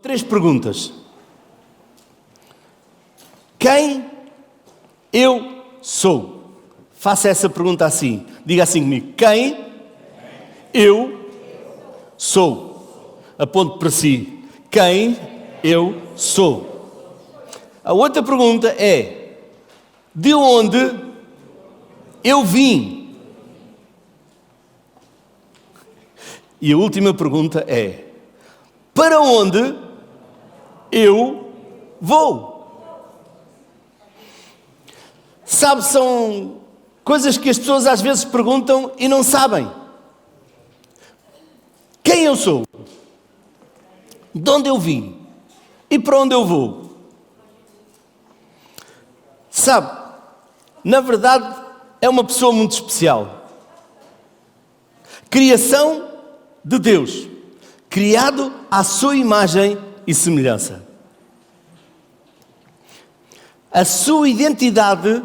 3 perguntas. Quem eu sou? Faça essa pergunta assim. Diga assim comigo. Quem eu sou? Aponte para si. Quem eu sou? A outra pergunta é: de onde eu vim? E a última pergunta é: para onde eu vou? Sabe, são coisas que as pessoas às vezes perguntam e não sabem. Quem eu sou? De onde eu vim? E para onde eu vou? Sabe, na verdade é uma pessoa muito especial. Criação de Deus, criado à sua imagem e semelhança. A sua identidade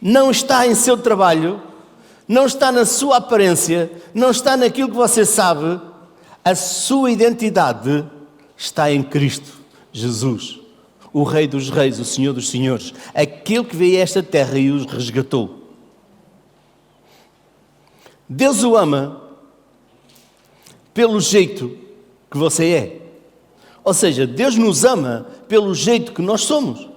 não está em seu trabalho, não está na sua aparência, não está naquilo que você sabe. A sua identidade está em Cristo Jesus, o Rei dos Reis, o Senhor dos Senhores, aquele que veio a esta terra e os resgatou. Deus o ama pelo jeito que você é. Ou seja, Deus nos ama pelo jeito que nós somos.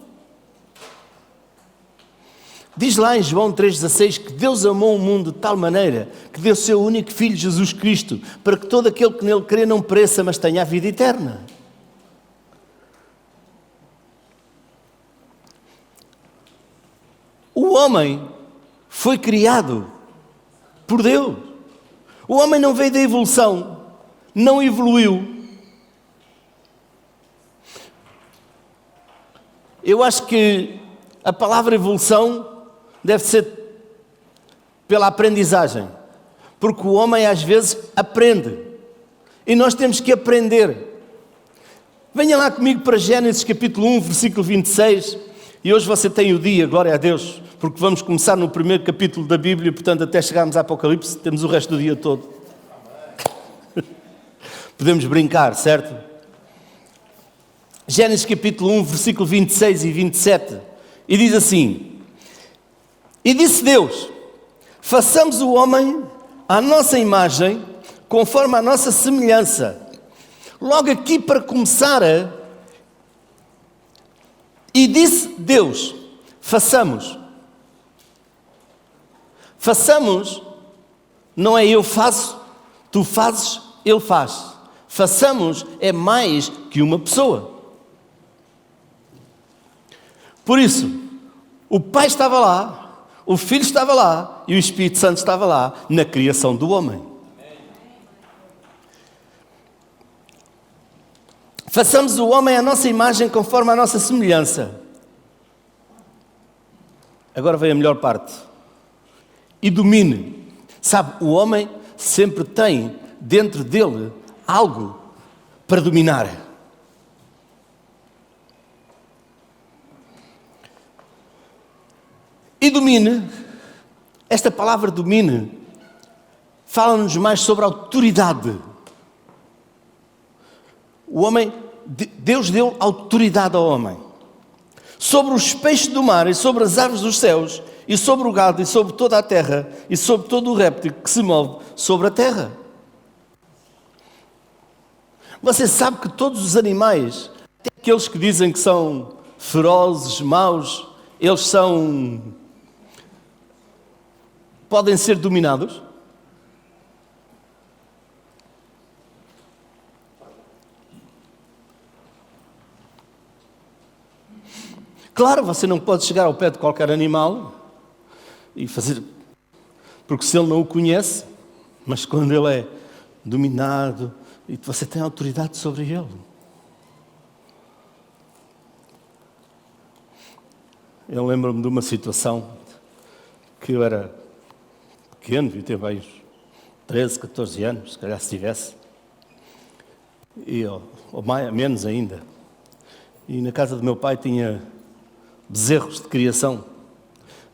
Diz lá em João 3,16 que Deus amou o mundo de tal maneira que deu o seu único Filho, Jesus Cristo, para que todo aquele que nele crê não pereça, mas tenha a vida eterna. O homem foi criado por Deus. O homem não veio da evolução, não evoluiu. Eu acho que a palavra evolução deve ser pela aprendizagem, porque o homem às vezes aprende e nós temos que aprender. Venha lá comigo para Gênesis capítulo 1, versículo 26, e hoje você tem o dia, glória a Deus, porque vamos começar no primeiro capítulo da Bíblia, portanto até chegarmos a Apocalipse temos o resto do dia todo. Podemos brincar, certo? Gênesis capítulo 1, versículo 26 e 27, e diz assim: e disse Deus, façamos o homem à nossa imagem, conforme a nossa semelhança. Logo aqui para começar, e disse Deus, façamos. Façamos não é eu faço, tu fazes, ele faz. Façamos é mais que uma pessoa. Por isso, o Pai estava lá, o Filho estava lá e o Espírito Santo estava lá na criação do homem. Façamos o homem à nossa imagem conforme a nossa semelhança. Agora vem a melhor parte. E domine. Sabe, o homem sempre tem dentro dele algo para dominar. E domine, esta palavra domine, fala-nos mais sobre a autoridade. O homem, Deus deu autoridade ao homem. Sobre os peixes do mar e sobre as aves dos céus, e sobre o gado e sobre toda a terra, e sobre todo o réptil que se move sobre a terra. Você sabe que todos os animais, até aqueles que dizem que são ferozes, maus, eles podem ser dominados? Claro, você não pode chegar ao pé de qualquer animal e fazer, porque se ele não o conhece, mas quando ele é dominado, e você tem autoridade sobre ele. Eu lembro-me de uma situação que eu era pequeno, devia ter bem uns 13, 14 anos, se calhar se tivesse, ou mais, menos ainda. E na casa do meu pai tinha bezerros de criação,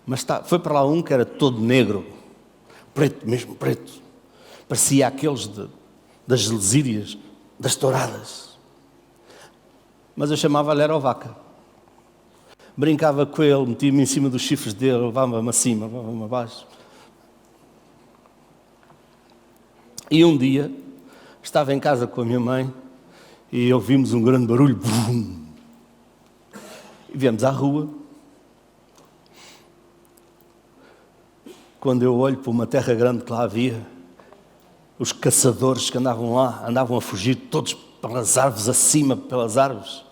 mas foi para lá um que era todo negro, preto, mesmo preto, parecia aqueles das lesírias, das touradas. mas eu chamava-lhe era o vaca. Brincava com ele, metia-me em cima dos chifres dele, levava-me acima, levava-me abaixo. E um dia, estava em casa com a minha mãe e ouvimos um grande barulho. Bum! E viemos à rua. Quando eu olho para uma terra grande que lá havia, os caçadores que andavam lá, andavam a fugir todos pelas árvores, acima, pelas árvores.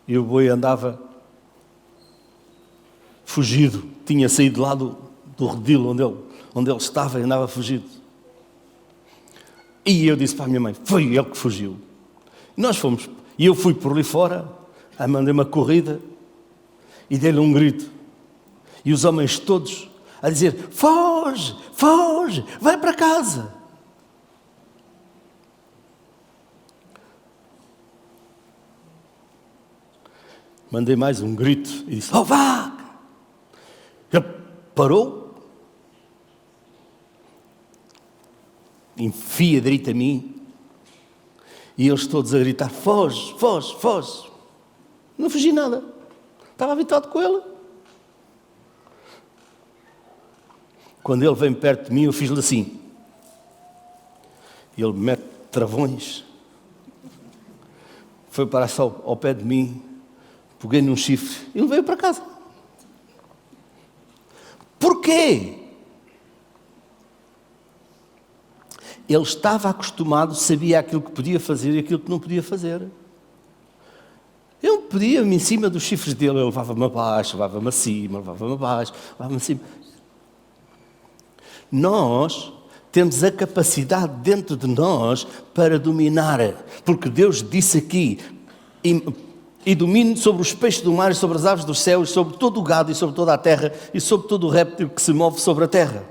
E o boi andava fugido, tinha saído lá do redil onde ele estava e andava fugido. E eu disse para a minha mãe, foi ele que fugiu. E nós fomos, e eu fui por ali fora, aí mandei uma corrida e dei-lhe um grito. E os homens todos a dizer, foge, foge, vai para casa. Mandei mais um grito e disse, oh vaca! Ele parou, enfia direito a mim, e eles todos a gritar, foge, foge, foge. Não fugi nada, estava habituado com ele. Quando ele vem perto de mim, eu fiz-lhe assim. Ele mete travões, foi parar só ao pé de mim, peguei num chifre e levei-o para casa. Porquê? Ele estava acostumado, sabia aquilo que podia fazer e aquilo que não podia fazer. Eu pedia-me em cima dos chifres dele, ele levava-me abaixo, levava-me acima, levava-me abaixo, levava-me acima. Nós temos a capacidade dentro de nós para dominar, porque Deus disse aqui, e domine sobre os peixes do mar, e sobre as aves dos céus, sobre todo o gado, e sobre toda a terra, e sobre todo o réptil que se move sobre a terra.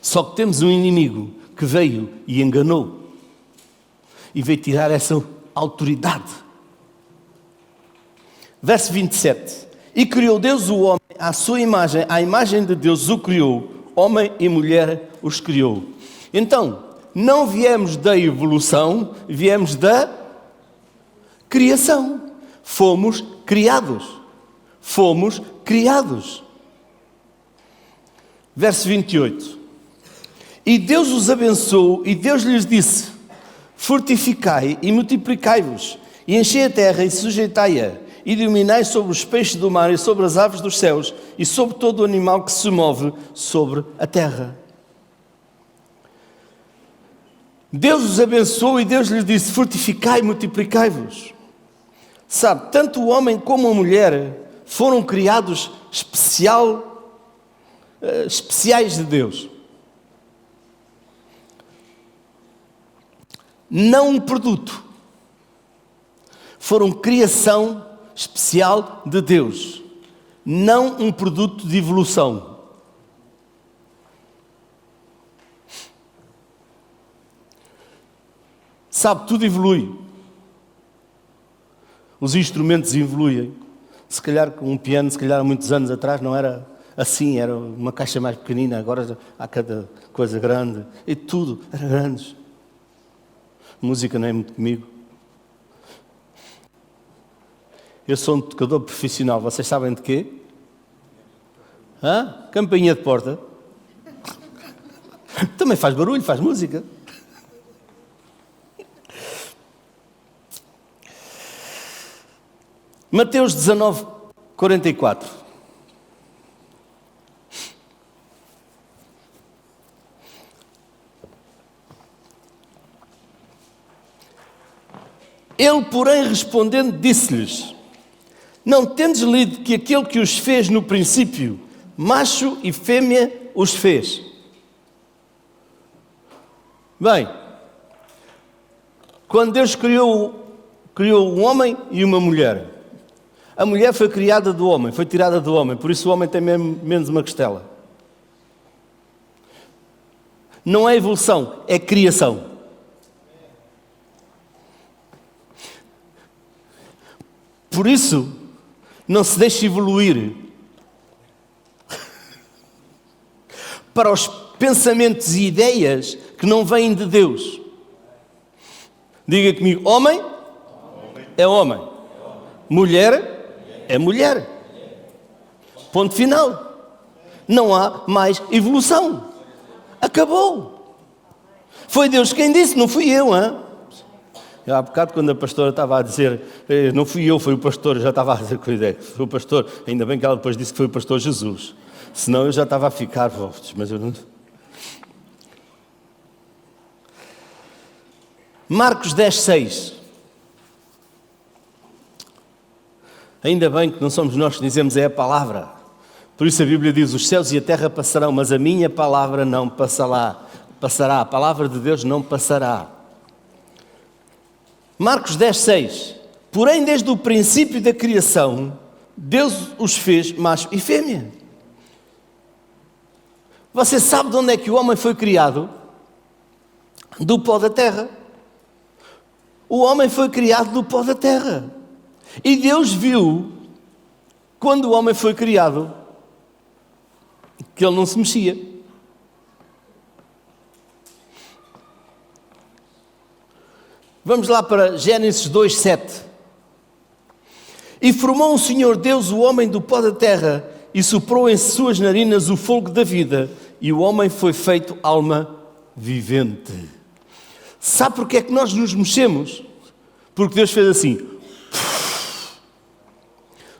Só que temos um inimigo que veio e enganou, e veio tirar essa autoridade. Verso 27. E criou Deus o homem à sua imagem, à imagem de Deus o criou, homem e mulher os criou. Então, não viemos da evolução, viemos da criação. Fomos criados. Fomos criados. Verso 28. E Deus os abençoou e Deus lhes disse, fortificai e multiplicai-vos, e enchei a terra e sujeitai-a, e dominai sobre os peixes do mar e sobre as aves dos céus e sobre todo o animal que se move sobre a terra. Deus os abençoou e Deus lhes disse, fortificai e multiplicai-vos. Sabe, tanto o homem como a mulher foram criados especiais de Deus. Não um produto. Foram criação especial de Deus, não um produto de evolução. Sabe, tudo evolui. Os instrumentos evoluem. Se calhar com um piano, se calhar há muitos anos atrás não era assim, era uma caixa mais pequenina, agora há cada coisa grande, e tudo era grande. Música não é muito comigo. Eu sou um tocador profissional, vocês sabem de quê? Campainha de porta. Também faz barulho, faz música. Mateus 19, 44. Ele, porém, respondendo, disse-lhes, não tendes lido que aquele que os fez no princípio, macho e fêmea os fez? Bem, quando Deus criou um homem e uma mulher, a mulher foi criada do homem, foi tirada do homem, por isso o homem tem menos uma costela. Não é evolução, é criação. Por isso, não se deixe evoluir para os pensamentos e ideias que não vêm de Deus. Diga comigo, homem é homem, mulher é mulher. Ponto final. Não há mais evolução. Acabou. Foi Deus quem disse, não fui eu, hein? Há bocado, quando a pastora estava a dizer, não fui eu, foi o pastor, eu já estava a dizer com a ideia, foi o pastor, ainda bem que ela depois disse que foi o pastor Jesus, senão eu já estava a ficar, mas eu não... Marcos 10:6. Ainda bem que não somos nós que dizemos, é a palavra. Por isso a Bíblia diz, os céus e a terra passarão, mas a minha palavra não passará. A palavra de Deus não passará. Marcos 10:6. Porém, desde o princípio da criação, Deus os fez macho e fêmea. Você sabe de onde é que o homem foi criado? Do pó da terra. O homem foi criado do pó da terra. E Deus viu, quando o homem foi criado, que ele não se mexia. Vamos lá para Gênesis 2:7. E formou o Senhor Deus o homem do pó da terra e soprou em suas narinas o fôlego da vida, e o homem foi feito alma vivente. Sabe porque é que nós nos mexemos? Porque Deus fez assim,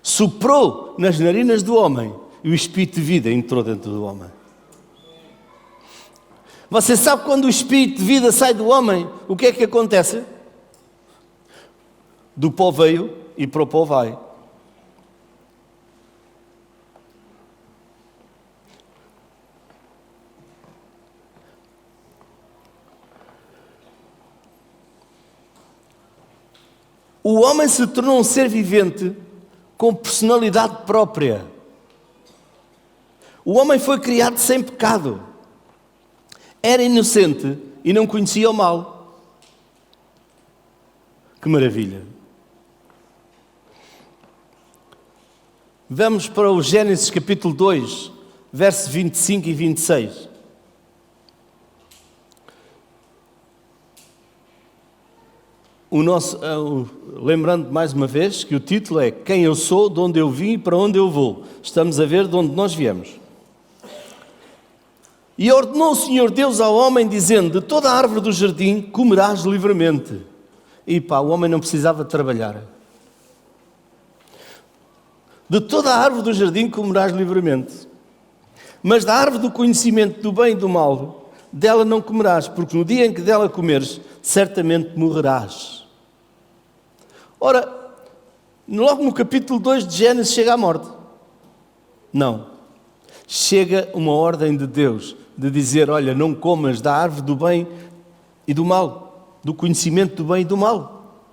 soprou nas narinas do homem e o espírito de vida entrou dentro do homem. Você sabe quando o espírito de vida sai do homem, o que é que acontece? Do pó veio e para o pó vai. O homem se tornou um ser vivente com personalidade própria. O homem foi criado sem pecado. Era inocente e não conhecia o mal. Que maravilha! Vamos para o Gênesis capítulo 2, versos 25 e 26. Lembrando mais uma vez que o título é Quem eu sou, de onde eu vim e para onde eu vou. Estamos a ver de onde nós viemos. E ordenou o Senhor Deus ao homem, dizendo, de toda a árvore do jardim comerás livremente. E o homem não precisava de trabalhar. De toda a árvore do jardim comerás livremente. Mas da árvore do conhecimento do bem e do mal, dela não comerás, porque no dia em que dela comeres, certamente morrerás. Ora, logo no capítulo 2 de Gênesis chega a morte. Não. Chega uma ordem de Deus, de dizer, olha, não comas da árvore do bem e do mal, do conhecimento do bem e do mal.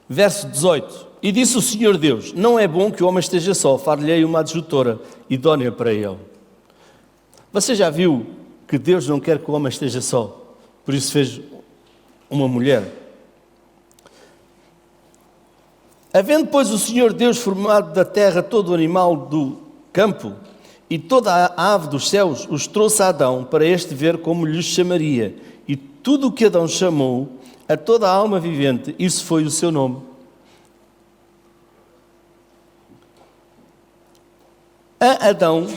Verso 18. E disse o Senhor Deus, não é bom que o homem esteja só, far-lhe-ei uma adjutora idónea para ele. Você já viu que Deus não quer que o homem esteja só? Por isso fez uma mulher. Havendo, pois, o Senhor Deus formado da terra todo o animal do campo e toda a ave dos céus, os trouxe a Adão para este ver como lhes chamaria. E tudo o que Adão chamou, a toda a alma vivente, isso foi o seu nome. A Adão,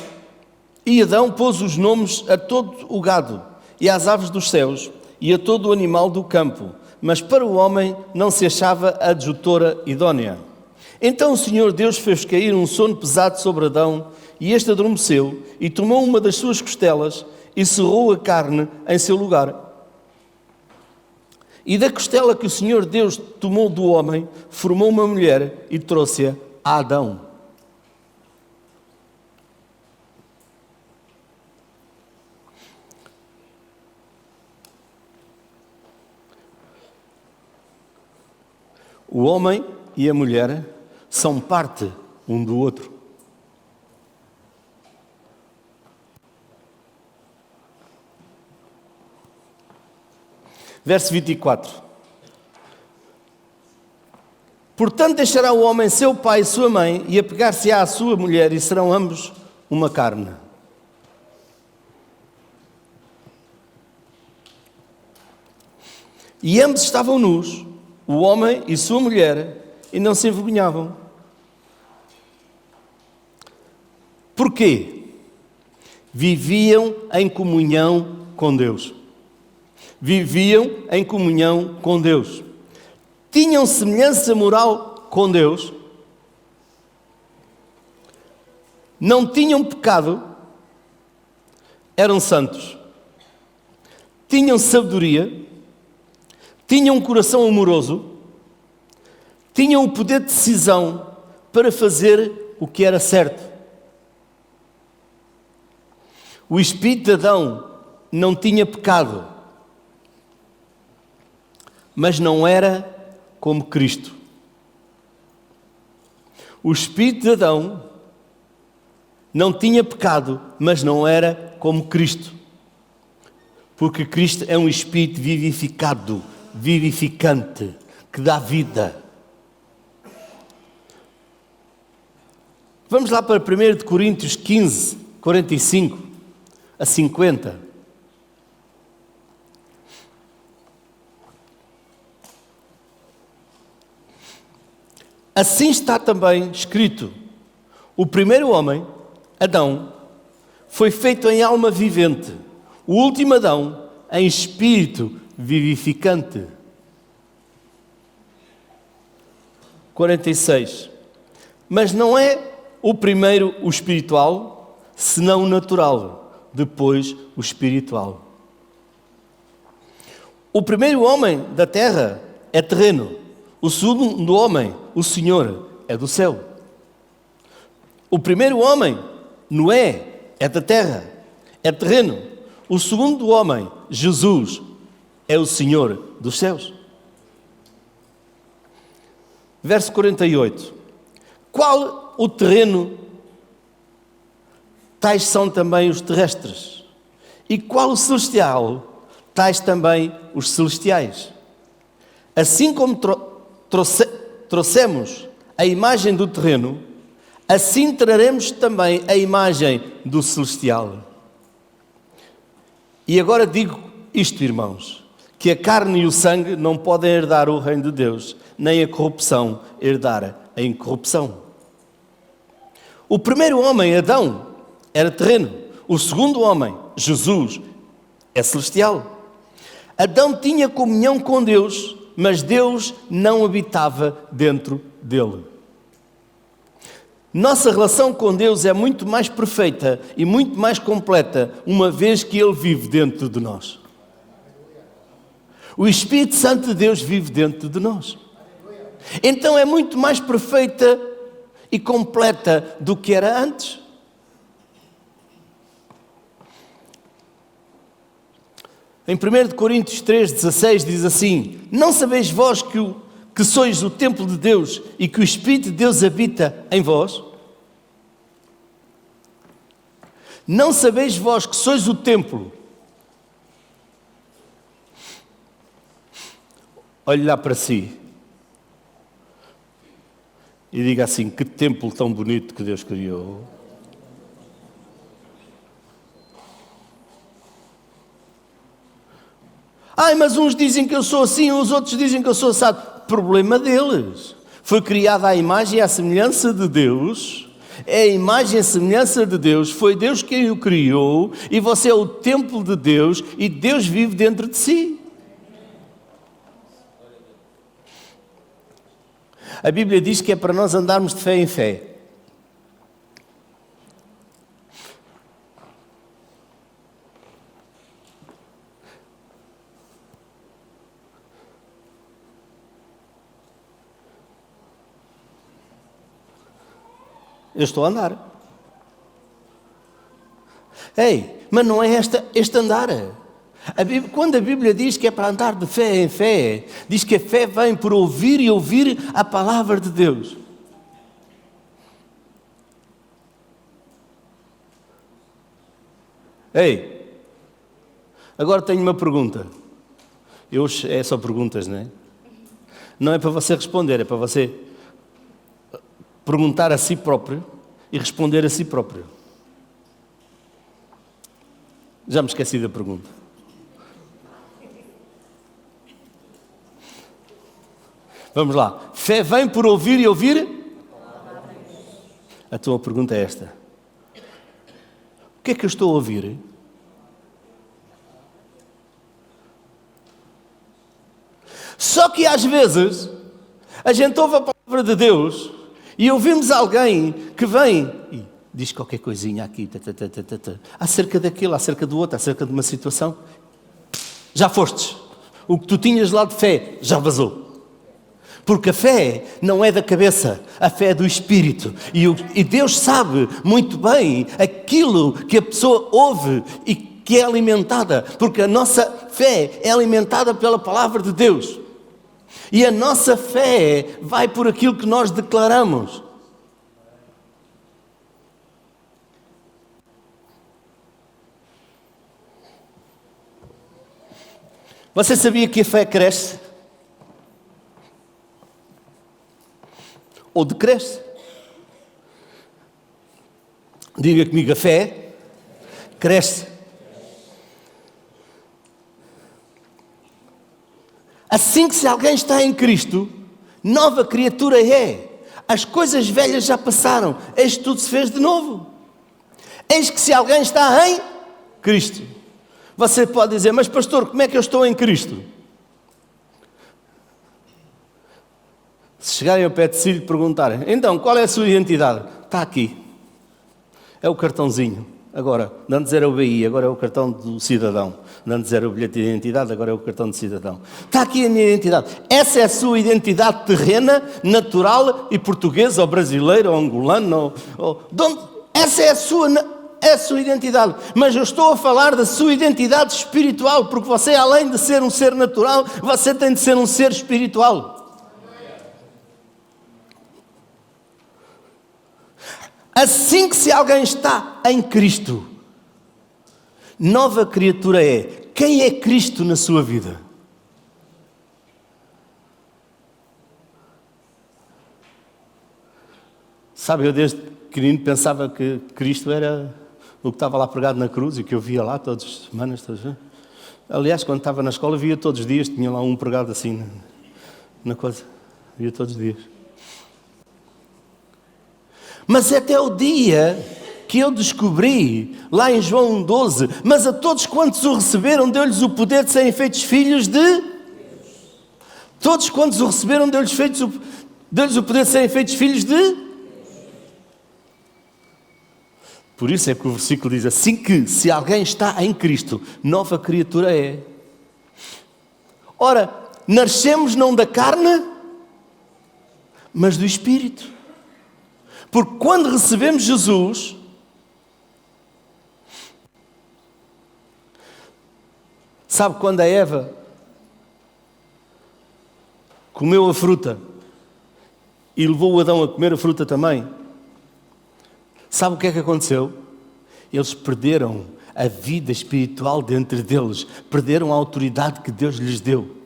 e Adão pôs os nomes a todo o gado, e às aves dos céus, e a todo o animal do campo, mas para o homem não se achava adjutora idónea. Então o Senhor Deus fez cair um sono pesado sobre Adão, e este adormeceu, e tomou uma das suas costelas, e cerrou a carne em seu lugar. E da costela que o Senhor Deus tomou do homem, formou uma mulher, e trouxe-a a Adão. O homem e a mulher são parte um do outro. Verso 24. Portanto, deixará o homem seu pai e sua mãe e apegar-se-á à sua mulher e serão ambos uma carne. E ambos estavam nus, o homem e sua mulher, e não se envergonhavam. Porquê? Viviam em comunhão com Deus. Viviam em comunhão com Deus. Tinham semelhança moral com Deus. Não tinham pecado. Eram santos. Tinham sabedoria. Tinham um coração amoroso. Tinham o poder de decisão para fazer o que era certo. O espírito de Adão não tinha pecado, mas não era como Cristo. O espírito de Adão não tinha pecado, mas não era como Cristo. Porque Cristo é um espírito vivificado, vivificante, que dá vida. Vamos lá para 1 Coríntios 15, 45 a 50. Assim está também escrito: o primeiro homem, Adão, foi feito em alma vivente, o último Adão em espírito vivificante. 46. Mas não é o primeiro o espiritual, senão o natural, depois o espiritual. O primeiro homem da terra é terreno, o segundo homem, o Senhor, é do céu. O primeiro homem, Noé, é da terra, é terreno. O segundo homem, Jesus, é o Senhor dos céus. Verso 48. Qual o terreno? Tais são também os terrestres. E qual o celestial? Tais também os celestiais. Assim como trouxemos a imagem do terreno, assim traremos também a imagem do celestial. E agora digo isto, irmãos, que a carne e o sangue não podem herdar o reino de Deus, nem a corrupção herdar a incorrupção. O primeiro homem, Adão, era terreno. O segundo homem, Jesus, é celestial. Adão tinha comunhão com Deus, mas Deus não habitava dentro dele. Nossa relação com Deus é muito mais perfeita e muito mais completa, uma vez que Ele vive dentro de nós. O Espírito Santo de Deus vive dentro de nós. Então é muito mais perfeita e completa do que era antes. Em 1 Coríntios 3,16 diz assim: não sabeis vós que sois o templo de Deus e que o Espírito de Deus habita em vós? Não sabeis vós que sois o templo? Olhe lá para si e diga assim: que templo tão bonito que Deus criou. Ai, mas uns dizem que eu sou assim, os outros dizem que eu sou assado. Problema deles. Foi criada à imagem e à semelhança de Deus. É a imagem e a semelhança de Deus. Foi Deus quem o criou. E você é o templo de Deus. E Deus vive dentro de si. A Bíblia diz que é para nós andarmos de fé em fé. Eu estou a andar. Ei, mas não é este andar. Quando a Bíblia diz que é para andar de fé em fé, diz que a fé vem por ouvir e ouvir a palavra de Deus. Ei, agora tenho uma pergunta. É só perguntas, não é? Não é para você responder, é para você perguntar a si próprio e responder a si próprio. Já me esqueci da pergunta. Vamos lá. Fé vem por ouvir e ouvir? A tua pergunta é esta. O que é que eu estou a ouvir? Só que às vezes a gente ouve a palavra de Deus e ouvimos alguém que vem e diz qualquer coisinha aqui, acerca daquilo, acerca do outro, acerca de uma situação. Já fostes. O que tu tinhas lá de fé já vazou. Porque a fé não é da cabeça, a fé é do Espírito. E Deus sabe muito bem aquilo que a pessoa ouve e que é alimentada. Porque a nossa fé é alimentada pela palavra de Deus. E a nossa fé vai por aquilo que nós declaramos. Você sabia que a fé cresce? Ou decresce? Diga comigo, a fé cresce. Assim que se alguém está em Cristo, nova criatura é. As coisas velhas já passaram, eis que tudo se fez de novo. Eis que se alguém está em Cristo. Você pode dizer, mas pastor, como é que eu estou em Cristo? Se chegarem ao pé de si e lhe perguntarem, então, qual é a sua identidade? Está aqui. É o cartãozinho. Agora, antes era o BI, agora é o cartão do cidadão. Antes era o bilhete de identidade, agora é o cartão de cidadão. Está aqui a minha identidade. Essa é a sua identidade terrena, natural e portuguesa, ou brasileira, ou angolana, essa é a sua identidade. Mas eu estou a falar da sua identidade espiritual, porque você, além de ser um ser natural, você tem de ser um ser espiritual. Assim que se alguém está em Cristo, nova criatura é. Quem é Cristo na sua vida? Sabe, eu desde pequenino pensava que Cristo era o que estava lá pregado na cruz e que eu via lá todas as semanas. Aliás, quando estava na escola, via todos os dias, tinha lá um pregado assim na coisa. Via todos os dias. Mas até o dia que eu descobri, lá em João 12, mas a todos quantos o receberam, deu-lhes o poder de serem feitos filhos de Deus. Todos quantos o receberam, deu-lhes o poder de serem feitos filhos de Deus. Por isso é que o versículo diz assim que, se alguém está em Cristo, nova criatura é. Ora, nascemos não da carne, mas do Espírito. Porque quando recebemos Jesus, sabe quando a Eva comeu a fruta e levou o Adão a comer a fruta também? Sabe o que é que aconteceu? Eles perderam a vida espiritual dentro deles, perderam a autoridade que Deus lhes deu.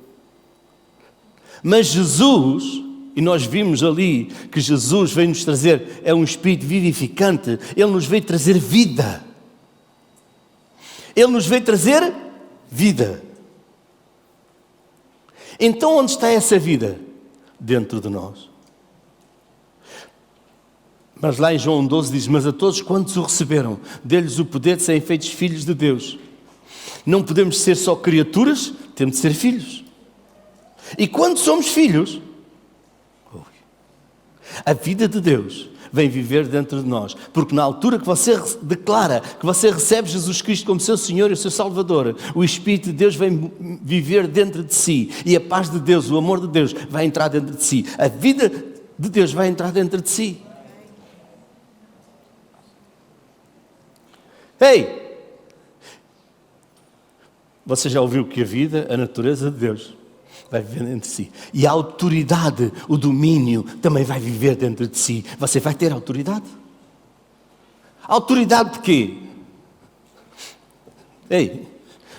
Mas Jesus, e nós vimos ali que Jesus veio nos trazer, é um Espírito vivificante, Ele nos veio trazer vida. Ele nos veio trazer vida. Então onde está essa vida? Dentro de nós. Mas lá em João 12 diz, mas a todos quantos o receberam, deu-lhes o poder de serem feitos filhos de Deus. Não podemos ser só criaturas, temos de ser filhos. E quando somos filhos, a vida de Deus vem viver dentro de nós. Porque na altura que você declara, que você recebe Jesus Cristo como seu Senhor e o seu Salvador, o Espírito de Deus vem viver dentro de si. E a paz de Deus, o amor de Deus vai entrar dentro de si. A vida de Deus vai entrar dentro de si. Ei! Você já ouviu que a vida, a natureza de Deus vai viver dentro de si. E a autoridade, o domínio, também vai viver dentro de si. Você vai ter autoridade. Autoridade de quê? Ei,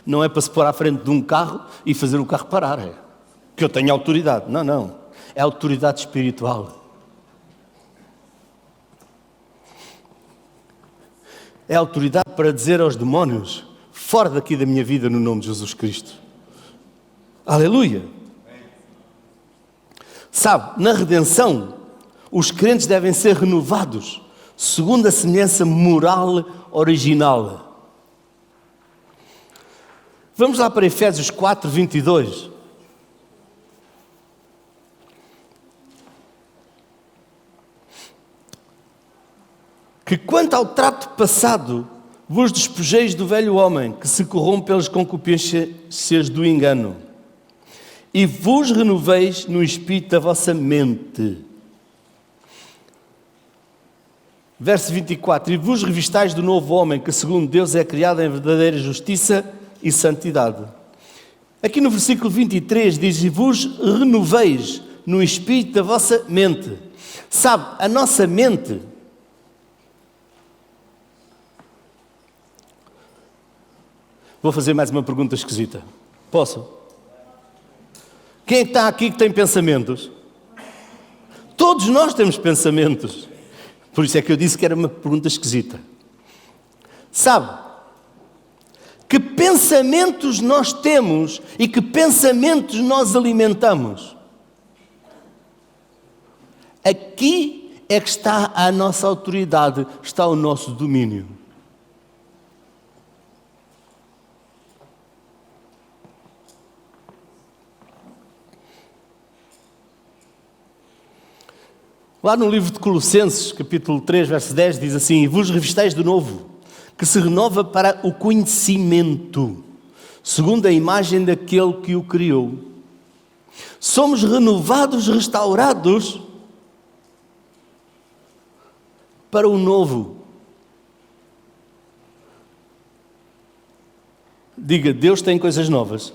não é para se pôr à frente de um carro e fazer o carro parar. É que eu tenho autoridade. Não, não. É autoridade espiritual. É autoridade para dizer aos demónios, fora daqui da minha vida no nome de Jesus Cristo. Aleluia! Sabe, na redenção, os crentes devem ser renovados segundo a semelhança moral original. Vamos lá para Efésios 4, 22. Que quanto ao trato passado, vos despojeis do velho homem, que se corrompe pelas concupiscências do engano, e vos renoveis no espírito da vossa mente. Verso 24. E vos revistais do novo homem, que segundo Deus é criado em verdadeira justiça e santidade. Aqui no versículo 23 diz: e vos renoveis no espírito da vossa mente. Sabe, a nossa mente... Vou fazer mais uma pergunta esquisita. Posso? Quem é que está aqui que tem pensamentos? Todos nós temos pensamentos. Por isso é que eu disse que era uma pergunta esquisita. Sabe, que pensamentos nós temos e que pensamentos nós alimentamos? Aqui é que está a nossa autoridade, está o nosso domínio. Lá no livro de Colossenses, capítulo 3, verso 10, diz assim: e vos revistais de novo, que se renova para o conhecimento, segundo a imagem daquele que o criou. Somos renovados, restaurados para o novo. Diga, Deus tem coisas novas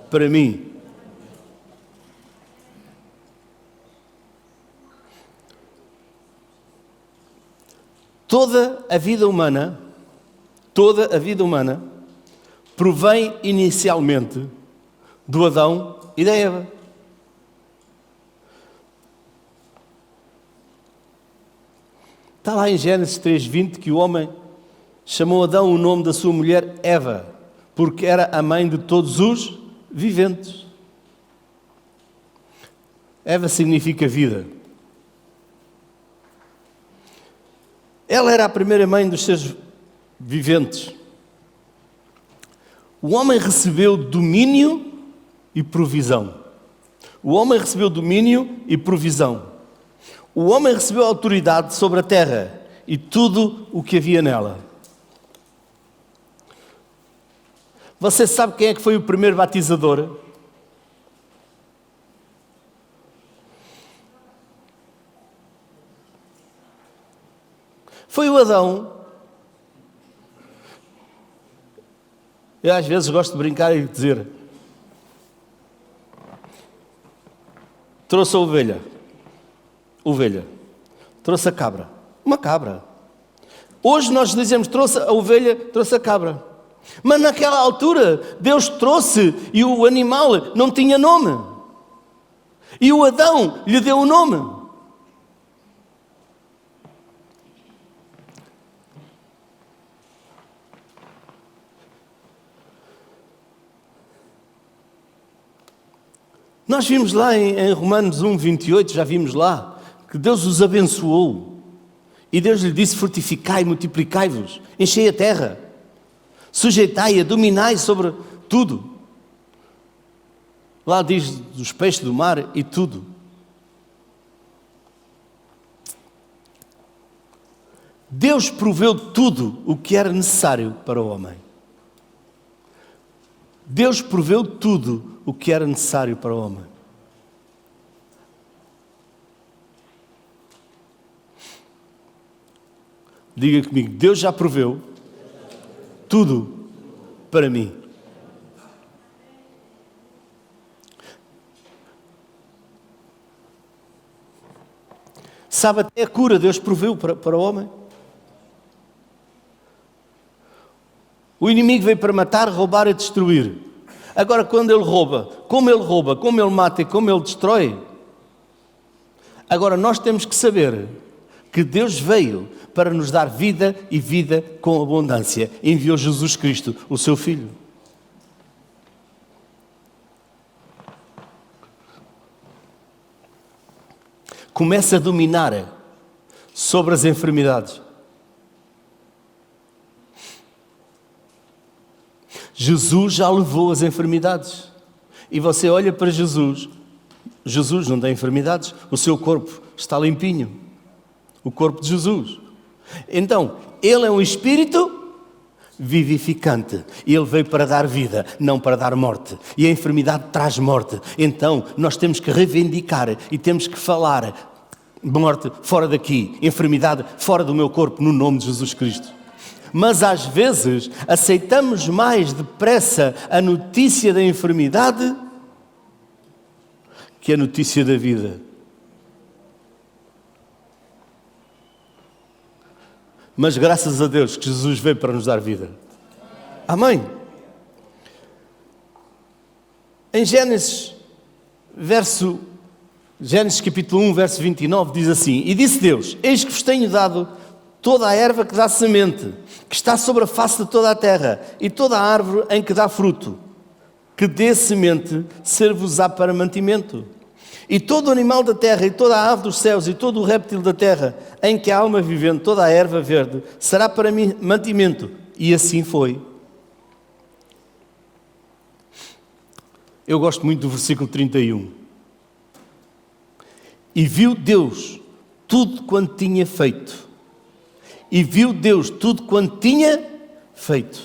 para mim. Toda a vida humana provém inicialmente do Adão e da Eva. Está lá em Gênesis 3:20 que o homem chamou Adão o nome da sua mulher Eva, porque era a mãe de todos os viventes. Eva significa vida. Ela era a primeira mãe dos seres viventes. O homem recebeu domínio e provisão. O homem recebeu domínio e provisão. O homem recebeu autoridade sobre a terra e tudo o que havia nela. Você sabe quem é que foi o primeiro batizador? Foi o Adão. Eu às vezes gosto de brincar e dizer: trouxe a ovelha, trouxe a cabra, uma cabra. Hoje nós dizemos trouxe a ovelha, trouxe a cabra. Mas naquela altura Deus trouxe e o animal não tinha nome. E o Adão lhe deu o nome. Nós vimos lá em Romanos 1:28, já vimos lá, que Deus os abençoou. E Deus lhe disse: fortificai, multiplicai-vos, enchei a terra, sujeitai-a, dominai sobre tudo. Lá diz dos peixes do mar e tudo. Deus proveu tudo o que era necessário para o homem. Deus proveu tudo o que era necessário para o homem. Diga comigo, Deus já proveu tudo para mim. Sabe, até a cura Deus proveu para o homem. O inimigo veio para matar, roubar e destruir. Agora, quando ele rouba, como ele mata e como ele destrói, agora nós temos que saber que Deus veio para nos dar vida e vida com abundância. Enviou Jesus Cristo, o seu Filho. começa a dominar sobre as enfermidades. Jesus já levou as enfermidades. E você olha para Jesus, Jesus não tem enfermidades, o seu corpo está limpinho. O corpo de Jesus. Então, Ele é um Espírito vivificante. Ele veio para dar vida, não para dar morte. E a enfermidade traz morte. Então, nós temos que reivindicar e temos que falar: morte, fora daqui. Enfermidade, fora do meu corpo, no nome de Jesus Cristo. Mas às vezes aceitamos mais depressa a notícia da enfermidade que a notícia da vida. Mas graças a Deus que Jesus veio para nos dar vida. Amém? Em Gênesis capítulo 1, verso 29, diz assim: E disse Deus: Eis que vos tenho dado toda a erva que dá semente, que está sobre a face de toda a terra, e toda a árvore em que dá fruto, que dê semente, ser-vos-á para mantimento. E todo o animal da terra, e toda a ave dos céus, e todo o réptil da terra, em que há alma vivendo, toda a erva verde, será para mim mantimento. E assim foi. Eu gosto muito do versículo 31. E viu Deus tudo quanto tinha feito. E viu Deus tudo quanto tinha feito.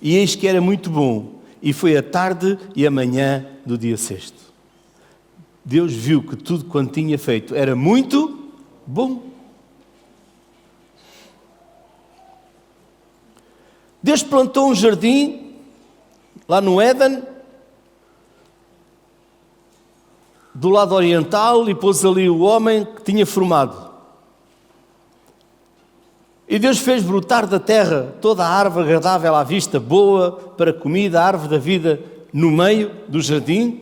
E eis que era muito bom. E foi a tarde e a manhã do dia sexto. Deus viu que tudo quanto tinha feito era muito bom. Deus plantou um jardim lá no Éden, do lado oriental, e pôs ali o homem que tinha formado. E Deus fez brotar da terra toda a árvore agradável à vista, boa para comida, a árvore da vida no meio do jardim,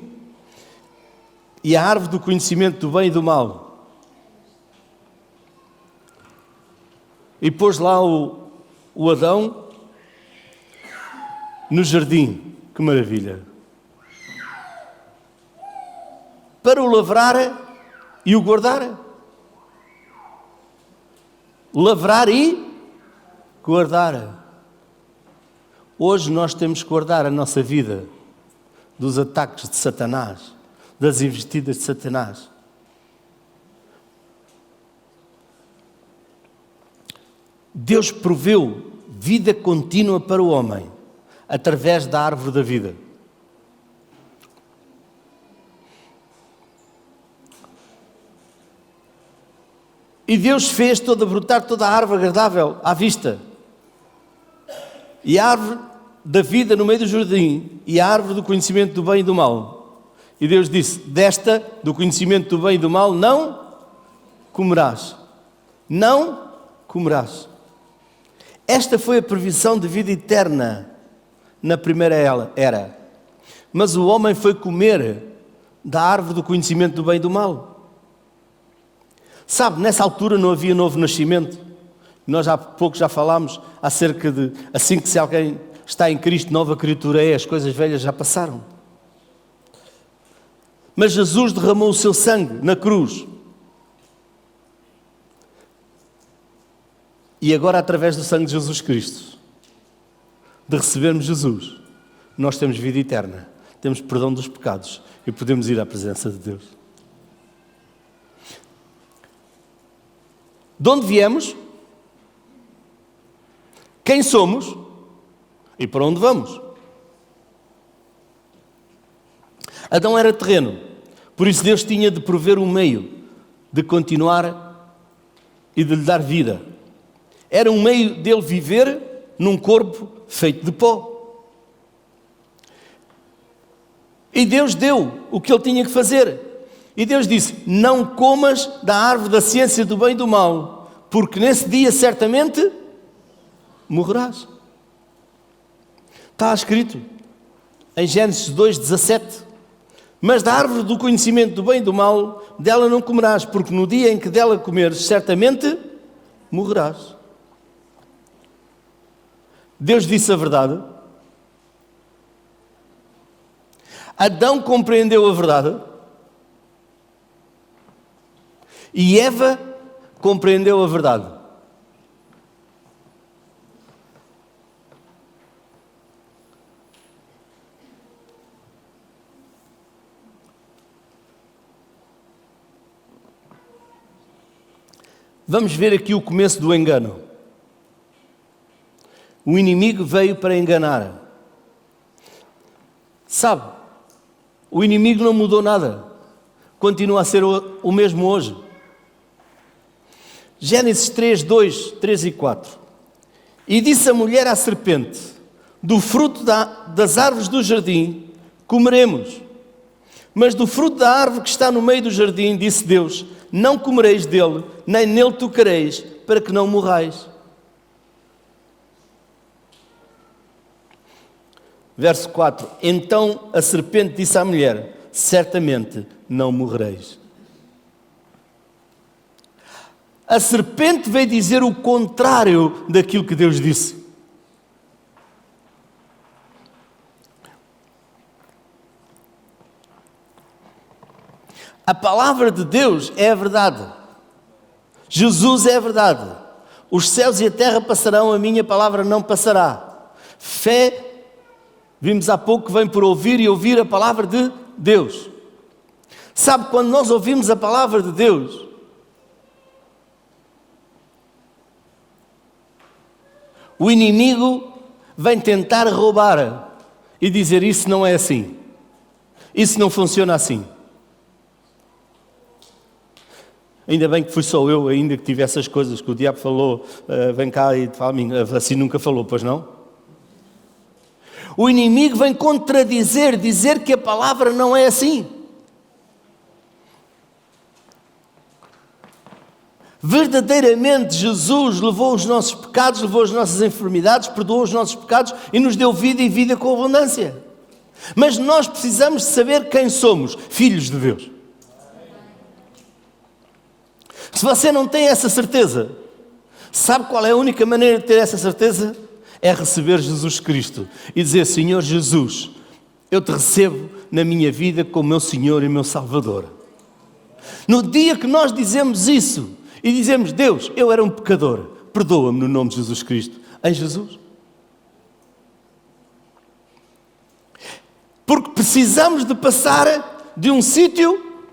e a árvore do conhecimento do bem e do mal. E pôs lá o Adão no jardim. Que maravilha! Para o lavrar e o guardar. Lavrar e guardar. Hoje nós temos que guardar a nossa vida dos ataques de Satanás, das investidas de Satanás. Deus proveu vida contínua para o homem através da árvore da vida. E Deus fez brotar toda a árvore agradável à vista. E a árvore da vida no meio do jardim, e a árvore do conhecimento do bem e do mal. E Deus disse: desta, do conhecimento do bem e do mal, não comerás. Não comerás. Esta foi a previsão de vida eterna na primeira era. Mas o homem foi comer da árvore do conhecimento do bem e do mal. Sabe, nessa altura não havia novo nascimento. Nós há pouco já falámos acerca de, assim que se alguém está em Cristo, nova criatura é, as coisas velhas já passaram. Mas Jesus derramou o seu sangue na cruz. E agora, através do sangue de Jesus Cristo, de recebermos Jesus, nós temos vida eterna, temos perdão dos pecados e podemos ir à presença de Deus. De onde viemos? Quem somos? E para onde vamos? Adão era terreno, por isso Deus tinha de prover um meio de continuar e de lhe dar vida. Era um meio dele viver num corpo feito de pó. E Deus deu o que ele tinha que fazer. E Deus disse: não comas da árvore da ciência do bem e do mal, porque nesse dia certamente morrerás. Está escrito em Gênesis 2:17. Mas da árvore do conhecimento do bem e do mal, dela não comerás, porque no dia em que dela comeres, certamente morrerás. Deus disse a verdade. Adão compreendeu a verdade. E Eva compreendeu a verdade. Vamos ver aqui o começo do engano. O inimigo veio para enganar. Sabe, o inimigo não mudou nada. Continua a ser o mesmo hoje. Gênesis 3, 2, 3 e 4. E disse a mulher à serpente: do fruto das árvores do jardim comeremos. Mas do fruto da árvore que está no meio do jardim, disse Deus: não comereis dele, nem nele tocareis, para que não morrais. Verso 4. Então a serpente disse à mulher: certamente não morrereis. A serpente veio dizer o contrário daquilo que Deus disse. A palavra de Deus é a verdade. Jesus é a verdade. Os céus e a terra passarão, a minha palavra não passará. Fé, vimos há pouco, que vem por ouvir e ouvir a palavra de Deus. Sabe, quando nós ouvimos a palavra de Deus, o inimigo vem tentar roubar e dizer: isso não é assim. Isso não funciona assim. Ainda bem que fui só eu ainda que tive essas coisas que o diabo falou, vem cá e fala a mim, assim nunca falou, pois não? O inimigo vem contradizer, dizer que a palavra não é assim. Verdadeiramente Jesus levou os nossos pecados, levou as nossas enfermidades, perdoou os nossos pecados e nos deu vida e vida com abundância. Mas nós precisamos de saber quem somos, filhos de Deus. Se você não tem essa certeza, sabe qual é a única maneira de ter essa certeza? É receber Jesus Cristo e dizer: Senhor Jesus, eu te recebo na minha vida como meu Senhor e meu Salvador. No dia que nós dizemos isso e dizemos: Deus, eu era um pecador, perdoa-me no nome de Jesus Cristo, em Jesus. Porque precisamos de passar de um sítio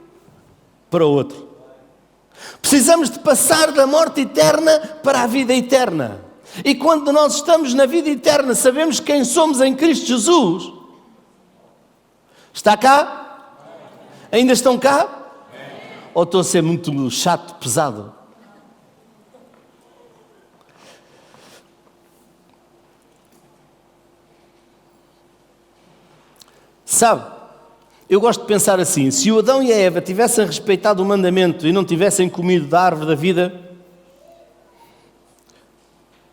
para o outro. Precisamos de passar da morte eterna para a vida eterna. E quando nós estamos na vida eterna, sabemos quem somos em Cristo Jesus. Está cá? Ainda estão cá? Ou estou a ser muito chato, pesado? Sabe? Eu gosto de pensar assim: se o Adão e a Eva tivessem respeitado o mandamento e não tivessem comido da árvore da vida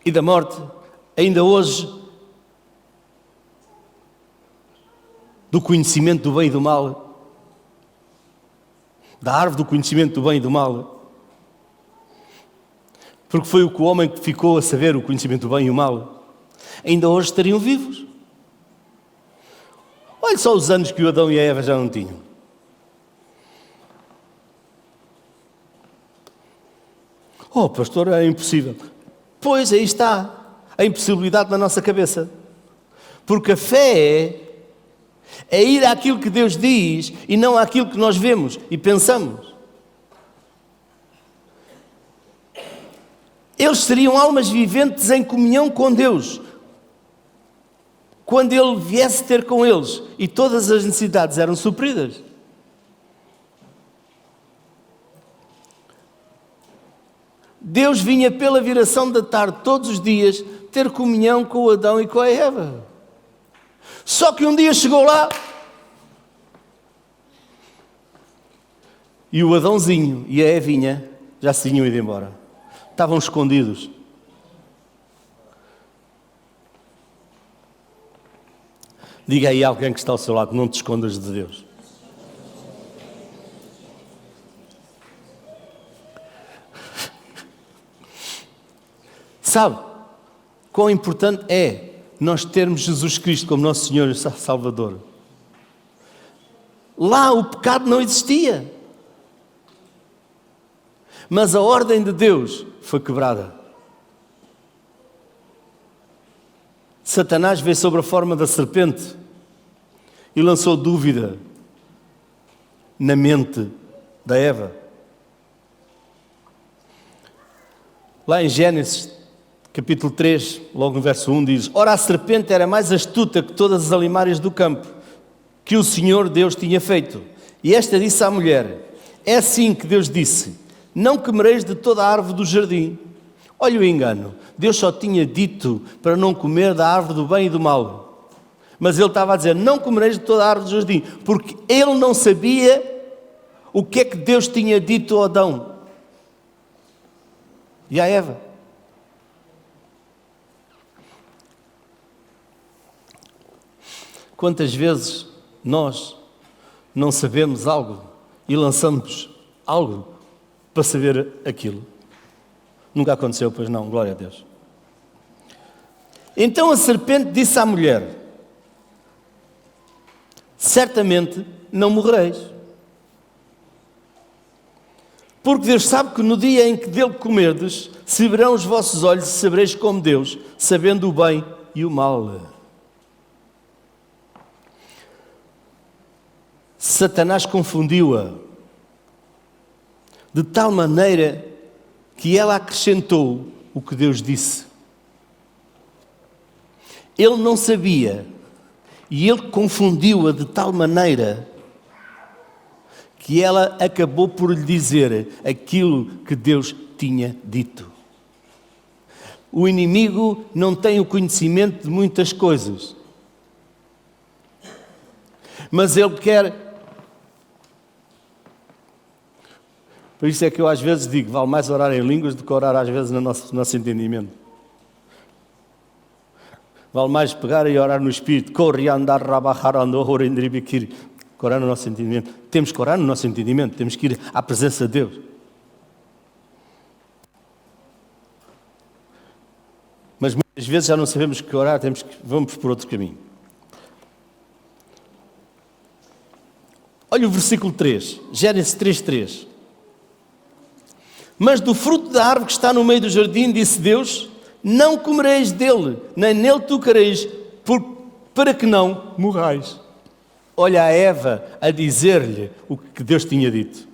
e da morte, ainda hoje, do conhecimento do bem e do mal, da árvore do conhecimento do bem e do mal, porque foi o que o homem que ficou a saber o conhecimento do bem e o mal, ainda hoje estariam vivos. Olha só os anos que o Adão e a Eva já não tinham. Oh, pastor, é impossível. Pois, aí está a impossibilidade na nossa cabeça. Porque a fé é ir àquilo que Deus diz e não àquilo que nós vemos e pensamos. Eles seriam almas viventes em comunhão com Deus. Quando Ele viesse ter com eles e todas as necessidades eram supridas. Deus vinha pela viração da tarde todos os dias ter comunhão com o Adão e com a Eva. Só que um dia chegou lá e o Adãozinho e a Evinha já se tinham ido embora. Estavam escondidos. Diga aí a alguém que está ao seu lado: não te escondas de Deus. Sabe quão importante é nós termos Jesus Cristo como nosso Senhor e Salvador? Lá o pecado não existia. Mas a ordem de Deus foi quebrada. Satanás veio sobre a forma da serpente e lançou dúvida na mente da Eva. Lá em Gênesis, capítulo 3, logo no verso 1, diz: Ora, a serpente era mais astuta que todas as alimárias do campo, que o Senhor Deus tinha feito. E esta disse à mulher: É assim que Deus disse, não comereis de toda a árvore do jardim. Olha o engano, Deus só tinha dito para não comer da árvore do bem e do mal. Mas ele estava a dizer, não comereis de toda a árvore do jardim, porque ele não sabia o que é que Deus tinha dito a Adão e a Eva. Quantas vezes nós não sabemos algo e lançamos algo para saber aquilo? Nunca aconteceu, pois não, glória a Deus. Então a serpente disse à mulher: certamente não morrereis. Porque Deus sabe que no dia em que dele comerdes, se abrirão os vossos olhos e sabereis como Deus, sabendo o bem e o mal. Satanás confundiu-a de tal maneira que ela acrescentou o que Deus disse. Ele não sabia e ele confundiu-a de tal maneira que ela acabou por lhe dizer aquilo que Deus tinha dito. O inimigo não tem o conhecimento de muitas coisas, mas ele quer. Por isso é que eu às vezes digo, vale mais orar em línguas do que orar às vezes no nosso entendimento. Vale mais pegar e orar no Espírito. Orar no nosso entendimento. Temos que orar no nosso entendimento. Temos que ir à presença de Deus. Mas muitas vezes já não sabemos que orar, vamos por outro caminho. Olha o versículo 3. Gênesis 3:3. Mas do fruto da árvore que está no meio do jardim, disse Deus, não comereis dele, nem nele tocareis, para que não morrais. Olha a Eva a dizer-lhe o que Deus tinha dito.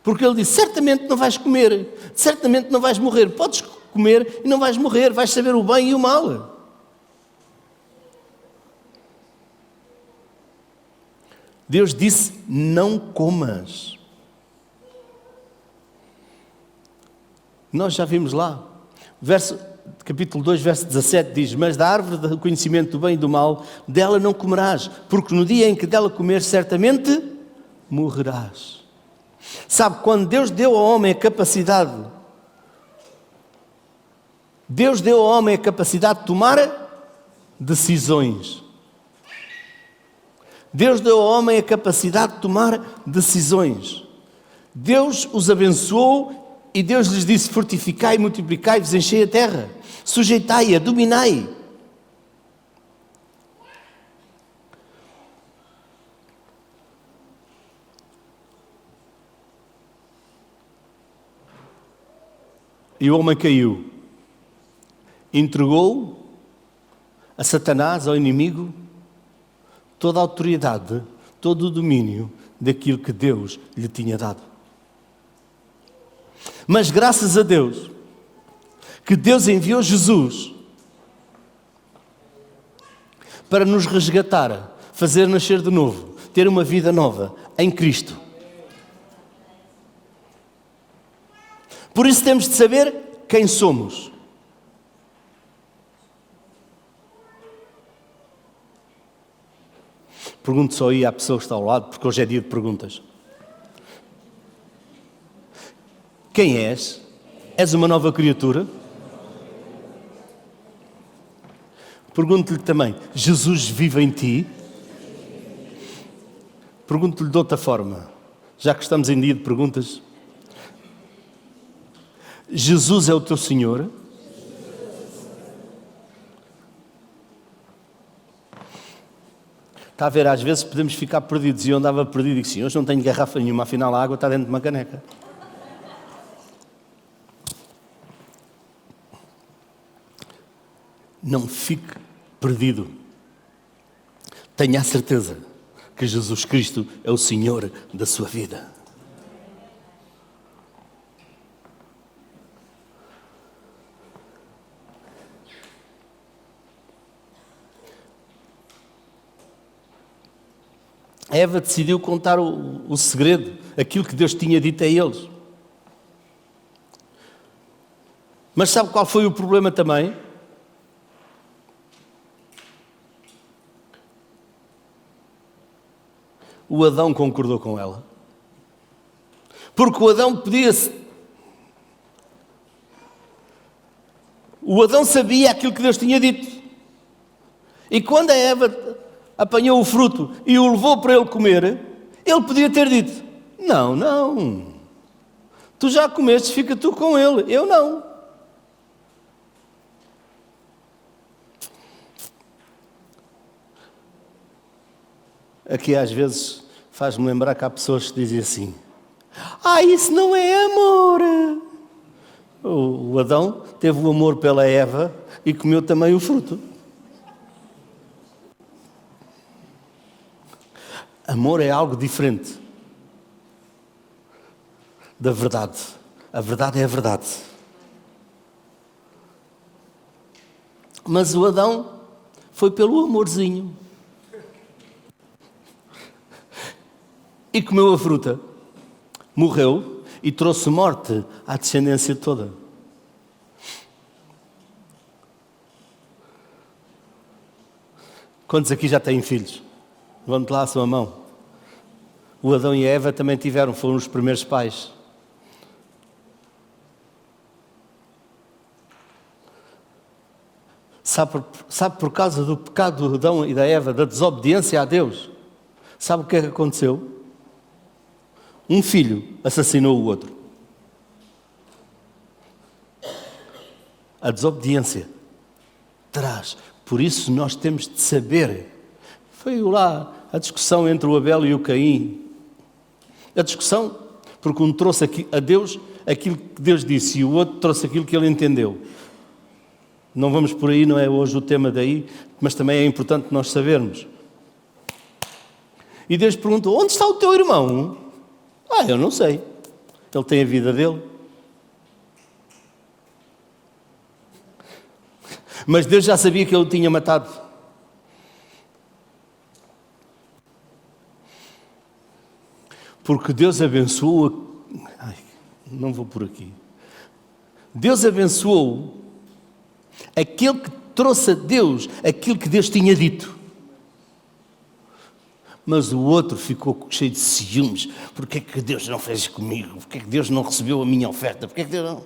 Porque ele disse, certamente não vais comer, certamente não vais morrer. Podes comer e não vais morrer, vais saber o bem e o mal. Deus disse, não comas. Nós já vimos lá, capítulo 2, verso 17 diz, mas da árvore do conhecimento do bem e do mal, dela não comerás, porque no dia em que dela comeres, certamente morrerás. Sabe, quando Deus deu ao homem a capacidade, Deus deu ao homem a capacidade de tomar decisões. Deus deu ao homem a capacidade de tomar decisões. Deus os abençoou e Deus lhes disse, fortificai, multiplicai-vos, enchei a terra, sujeitai-a, dominai. E o homem caiu, entregou a Satanás, ao inimigo, toda a autoridade, todo o domínio daquilo que Deus lhe tinha dado. Mas graças a Deus, que Deus enviou Jesus para nos resgatar, fazer nascer de novo, ter uma vida nova em Cristo. Por isso temos de saber quem somos. Pergunto só aí à pessoa que está ao lado, porque hoje é dia de perguntas. Quem és? És uma nova criatura? Pergunto-lhe também, Jesus vive em ti? Pergunto-lhe de outra forma, já que estamos em dia de perguntas. Jesus é o teu Senhor? Está a ver, às vezes podemos ficar perdidos. E eu andava perdido e disse, sim, hoje não tenho garrafa nenhuma, afinal a água está dentro de uma caneca. Não fique perdido. Tenha a certeza que Jesus Cristo é o Senhor da sua vida. Eva decidiu contar o segredo, aquilo que Deus tinha dito a eles. Mas sabe qual foi o problema também? O Adão concordou com ela. Porque o Adão O Adão sabia aquilo que Deus tinha dito. E quando a Eva apanhou o fruto e o levou para ele comer, ele podia ter dito, não, tu já comeste, fica tu com ele, eu não. Aqui às vezes faz-me lembrar que há pessoas que dizem assim, isso não é amor. O Adão teve o amor pela Eva e comeu também o fruto. Amor é algo diferente da verdade. A verdade é a verdade. Mas o Adão foi pelo amorzinho. E comeu a fruta. Morreu e trouxe morte à descendência toda. Quantos aqui já têm filhos? Levante lá a sua mão. O Adão e a Eva também foram os primeiros pais. Sabe por causa do pecado do Adão e da Eva, da desobediência a Deus, sabe o que é que aconteceu? Um filho assassinou o outro. A desobediência traz. Por isso nós temos de saber. Foi lá a discussão entre o Abel e o Caim. A discussão, porque um trouxe a Deus aquilo que Deus disse e o outro trouxe aquilo que ele entendeu. Não vamos por aí, não é hoje o tema daí, mas também é importante nós sabermos. E Deus perguntou, onde está o teu irmão? Eu não sei. Ele tem a vida dele. Mas Deus já sabia que ele o tinha matado. Porque Deus abençoou... não vou por aqui. Deus abençoou aquele que trouxe a Deus aquilo que Deus tinha dito. Mas o outro ficou cheio de ciúmes. Porquê é que Deus não fez comigo? Porquê é que Deus não recebeu a minha oferta? Porquê é que Deus não...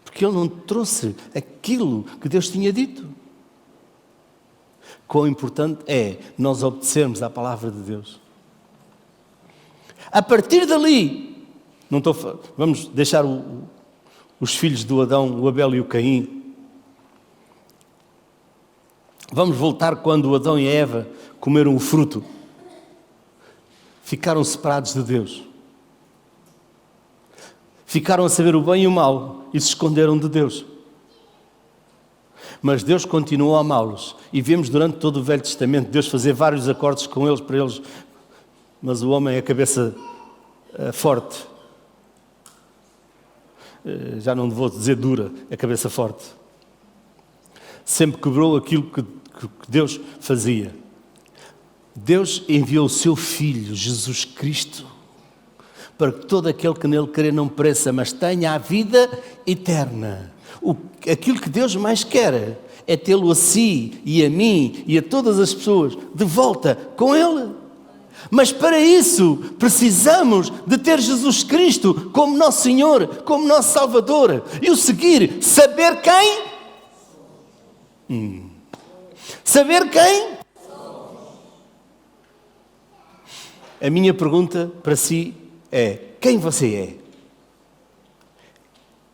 Porque Ele não trouxe aquilo que Deus tinha dito. Quão importante é nós obedecermos à palavra de Deus. A partir dali, vamos deixar os filhos do Adão, o Abel e o Caim. Vamos voltar quando o Adão e a Eva comeram o fruto. Ficaram separados de Deus. Ficaram a saber o bem e o mal e se esconderam de Deus. Mas Deus continuou a amá-los. E vemos durante todo o Velho Testamento Deus fazer vários acordos com eles, para eles. Mas o homem é a cabeça forte. Já não vou dizer dura, é a cabeça forte. Sempre quebrou aquilo que Deus fazia. Deus enviou o seu Filho, Jesus Cristo, para que todo aquele que nele crê não pereça, mas tenha a vida eterna. Aquilo que Deus mais quer é tê-lo a si e a mim e a todas as pessoas de volta com Ele. Mas para isso precisamos de ter Jesus Cristo como nosso Senhor, como nosso Salvador. E o seguir, saber quem? Saber quem? A minha pergunta para si é, quem você é?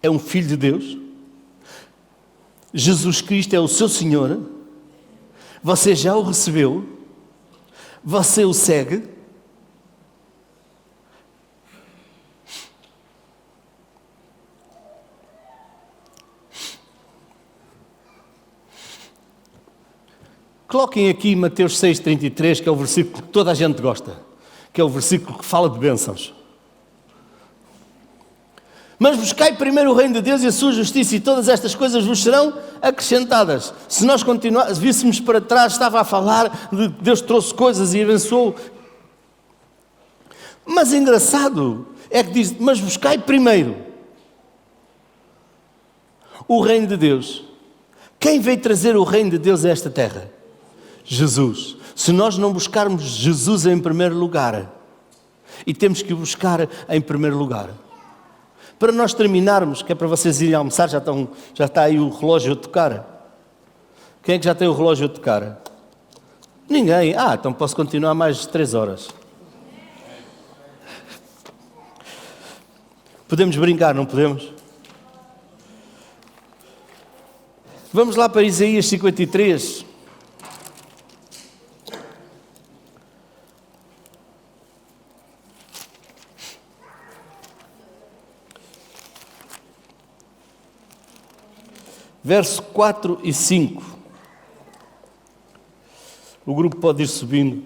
É um filho de Deus? Jesus Cristo é o seu Senhor? Você já o recebeu? Você o segue? Coloquem aqui Mateus 6,33, que é o versículo que toda a gente gosta, que é o versículo que fala de bênçãos. Mas buscai primeiro o reino de Deus e a sua justiça, e todas estas coisas vos serão acrescentadas. Se nós víssemos para trás, estava a falar de que Deus trouxe coisas e abençoou. Mas engraçado é que diz, mas buscai primeiro o reino de Deus. Quem veio trazer o reino de Deus a esta terra? Jesus. Se nós não buscarmos Jesus em primeiro lugar, e temos que o buscar em primeiro lugar. Para nós terminarmos, que é para vocês irem almoçar, já está aí o relógio a tocar. Quem é que já tem o relógio a tocar? Ninguém. Então posso continuar mais 3 horas. Podemos brincar, não podemos? Vamos lá para Isaías 53. Verso 4 e 5. O grupo pode ir subindo.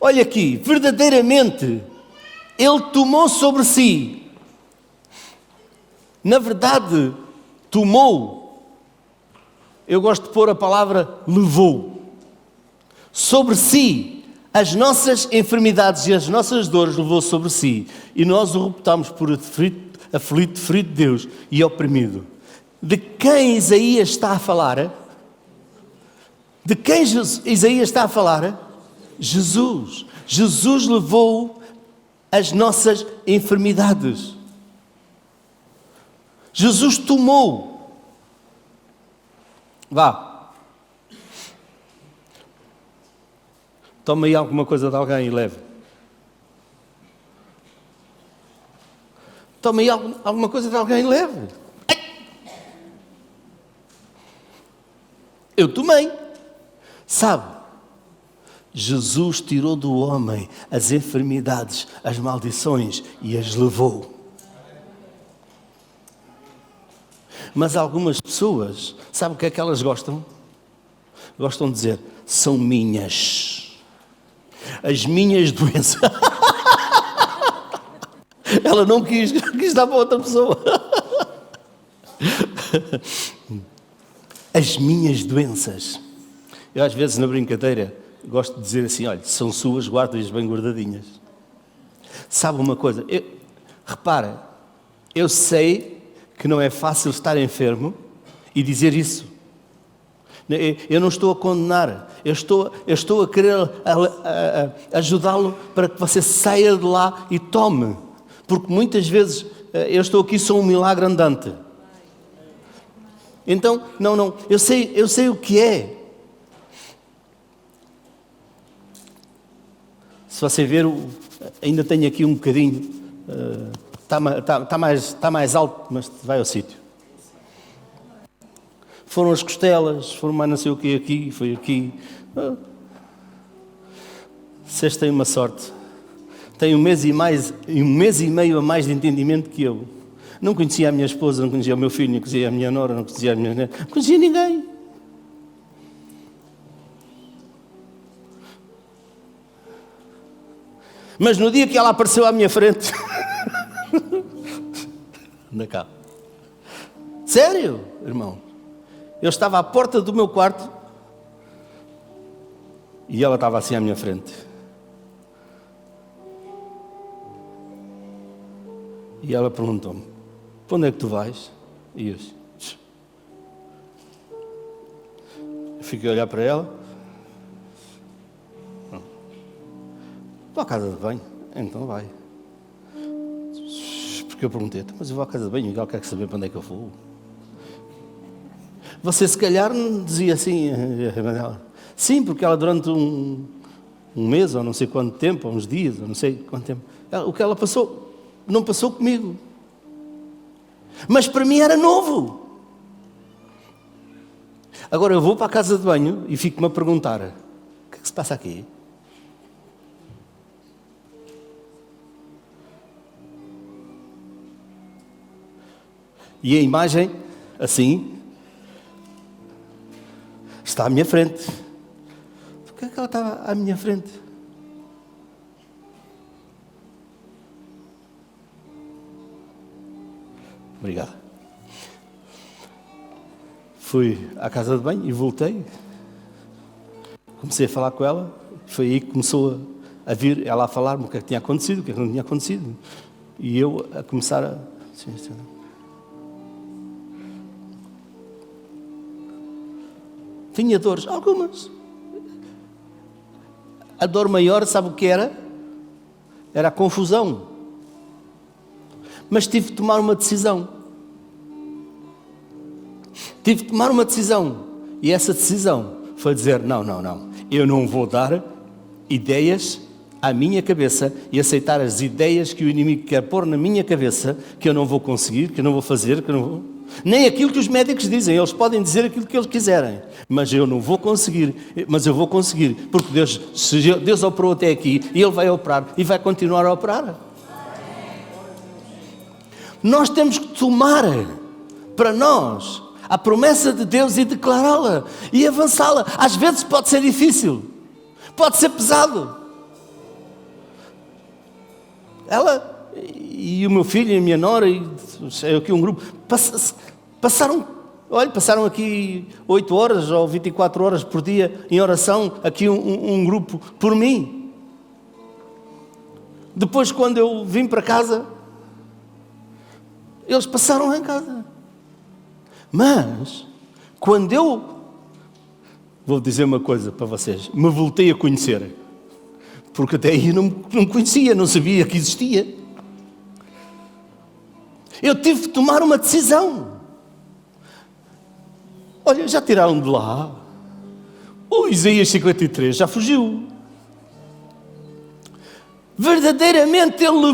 Olha aqui, verdadeiramente, Ele tomou sobre si. Na verdade, tomou. Eu gosto de pôr a palavra levou. Sobre si. As nossas enfermidades e as nossas dores levou sobre si. E nós o reputamos por aflito, ferido de Deus e oprimido. De quem Isaías está a falar? De quem Isaías está a falar? Jesus. Jesus levou as nossas enfermidades. Jesus tomou. Vá. Toma aí alguma coisa de alguém e leve. Toma aí alguma coisa de alguém e leve. Eu tomei. Sabe? Jesus tirou do homem as enfermidades, as maldições e as levou. Mas algumas pessoas, sabe o que é que elas gostam? Gostam de dizer, são minhas. As minhas doenças. Ela não quis dar para outra pessoa. As minhas doenças. Eu às vezes na brincadeira gosto de dizer assim, olha, são suas, guarda-as bem guardadinhas. Sabe uma coisa? Repara, eu sei que não é fácil estar enfermo e dizer isso. Eu não estou a condenar, eu estou a querer ajudá-lo para que você saia de lá e tome. Porque muitas vezes eu estou aqui, sou um milagre andante. Então, não, eu sei o que é. Se você ver, ainda tenho aqui um bocadinho, está mais alto, mas vai ao sítio. Foram as costelas, foram mais não sei o que aqui, foi aqui. Vocês têm uma sorte. Têm um mês e meio a mais de entendimento que eu. Não conhecia a minha esposa, não conhecia o meu filho, não conhecia a minha nora, não conhecia a minha neta, não conhecia ninguém. Mas no dia que ela apareceu à minha frente... Anda cá. Sério, irmão? Eu estava à porta do meu quarto e ela estava assim à minha frente. E ela perguntou-me, para onde é que tu vais? E eu fiquei a olhar para ela. Vou à casa de banho. Então vai. Porque eu perguntei, mas eu vou à casa de banho e ela quer saber para onde é que eu vou. Você se calhar dizia assim, sim, porque ela durante um mês, ou não sei quanto tempo, ou uns dias, ou não sei quanto tempo, o que ela passou, não passou comigo. Mas para mim era novo. Agora eu vou para a casa de banho e fico-me a perguntar: o que é que se passa aqui? E a imagem, assim, está à minha frente. Por que é que ela estava à minha frente? Obrigado. Fui à casa de banho e voltei. Comecei a falar com ela. Foi aí que começou a vir ela a falar-me o que é que tinha acontecido, o que é que não tinha acontecido. E eu a começar a... Tinha dores, algumas. A dor maior, sabe o que era? Era a confusão. Mas tive de tomar uma decisão. Tive de tomar uma decisão. E essa decisão foi dizer: não. Eu não vou dar ideias à minha cabeça e aceitar as ideias que o inimigo quer pôr na minha cabeça, que eu não vou conseguir, que eu não vou fazer, que eu não vou... Nem aquilo que os médicos dizem. Eles podem dizer aquilo que eles quiserem, mas eu não vou conseguir. Mas eu vou conseguir, porque Deus operou até aqui e Ele vai operar e vai continuar a operar. Nós temos que tomar para nós a promessa de Deus e declará-la e avançá-la. Às vezes pode ser difícil, pode ser pesado. Ela e o meu filho e a minha nora e aqui um grupo passaram aqui 8 horas ou 24 horas por dia em oração, aqui um grupo por mim. Depois, quando eu vim para casa, eles passaram lá em casa. Mas, quando eu, vou dizer uma coisa para vocês, me voltei a conhecer, porque até aí não me conhecia, não sabia que existia. Eu tive de tomar uma decisão. Olha, já tiraram de lá. O Isaías 53 já fugiu. Verdadeiramente Ele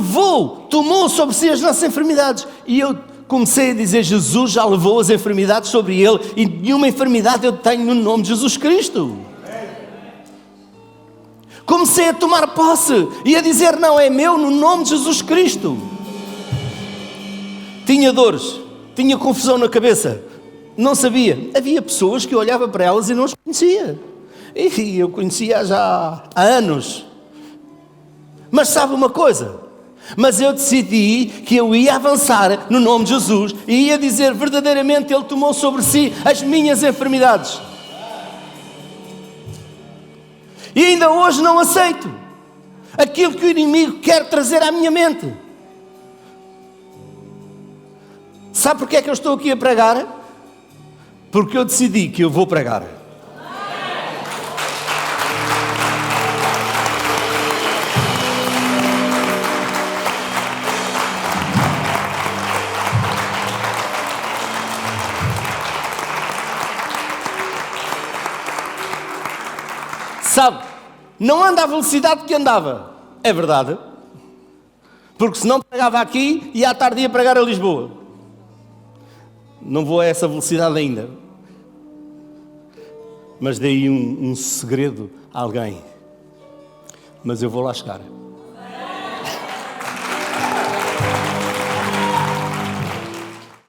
tomou sobre si as nossas enfermidades. E eu comecei a dizer: Jesus já levou as enfermidades sobre Ele, e nenhuma enfermidade eu tenho no nome de Jesus Cristo. Comecei a tomar posse e a dizer: não, é meu no nome de Jesus Cristo. Tinha dores, tinha confusão na cabeça, não sabia. Havia pessoas que eu olhava para elas e não as conhecia. E eu conhecia já há anos. Mas sabe uma coisa? Mas eu decidi que eu ia avançar no nome de Jesus e ia dizer: verdadeiramente Ele tomou sobre si as minhas enfermidades. E ainda hoje não aceito aquilo que o inimigo quer trazer à minha mente. Sabe porque é que eu estou aqui a pregar? Porque eu decidi que eu vou pregar. Sabe, não anda à velocidade que andava. É verdade. Porque se não pregava aqui, ia à tarde ia pregar a Lisboa. Não vou a essa velocidade ainda. Mas dei um segredo a alguém. Mas eu vou lá chegar.